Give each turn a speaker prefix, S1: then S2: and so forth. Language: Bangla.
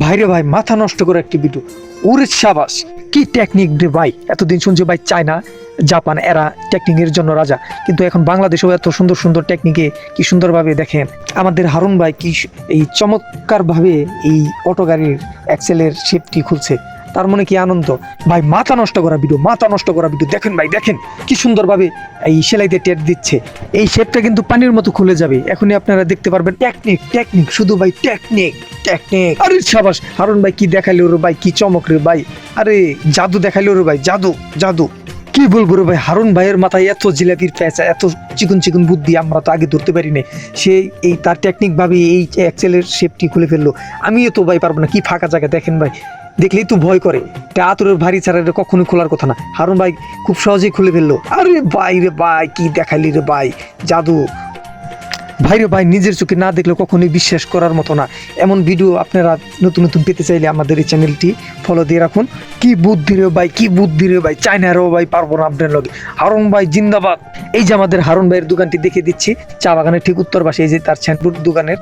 S1: ভাইরে ভাই, মাথা নষ্ট করে একটি ভিডিও। ওরে সাবাস, কি টেকনিক রে ভাই। এতদিন শুনছি ভাই চায়না জাপান এরা টেকনিকের জন্য রাজা, কিন্তু এখন বাংলাদেশেও এত সুন্দর সুন্দর টেকনিকে কি সুন্দরভাবে দেখেন আমাদের হারুন ভাই কি এই চমৎকার ভাবে এই অটো গাড়ির এক্সেলের শেপটি খুলছে। তার মনে কি আনন্দ ভাই। মাথা নষ্ট করা ভিডিও, মাথা নষ্ট করা ভিডিও। দেখেন ভাই, দেখেন কি সুন্দরভাবে এই সেলাইতে টেট দিচ্ছে। এই শেপটা কিন্তু পানির মতো খুলে যাবে। এখনই আপনারা দেখতে পারবেন। টেকনিক টেকনিক, শুধু ভাই টেকনিক টেকনিক। আরে সাবাস, হারুন ভাই কি দেখাইলো রে ভাই, কি চমক রে ভাই। আরে জাদু দেখাইলো রে ভাই, জাদু জাদু। কি বলবো রে ভাই, হারুন ভাইয়ের মাথায় এত জিলাপির পেঁচা, এত চিকন চিকন বুদ্ধি আমরা তো আগে ধরতে পারি না। সে এই তার টেকনিক ভাবে এই এক্সেলের শেপটি খুলে ফেললো। আমিও তো ভাই পারবো না। কি ফাঁকা জায়গা দেখেন ভাই, দেখলেই তো ভয় করে। আতরের ভারী ছাড়া এটা কখনোই খোলার কথা না। হারুন ভাই খুব সহজেই খুলে ফেললো। আরে ভাই রে ভাই, কি দেখাইলি রে ভাই, জাদু। ভাই রে ভাই, নিজের চোখে না দেখলে কখনোই বিশ্বাস করার মতো না। এমন ভিডিও আপনারা নতুন নতুন পেতে চাইলে আমাদের এই চ্যানেলটি ফলো দিয়ে রাখুন। কি বুদ্ধি রে ভাই, কি বুদ্ধি রে ভাই। চায়নারও ভাই পারবো না আপনার লগে। হারুন ভাই জিন্দাবাদ। এই যে আমাদের হারুন ভাইয়ের দোকানটি দেখে দিচ্ছি, চা বাগানের ঠিক উত্তর পাশে। এই যে তার শ্যাম্পুর দোকানের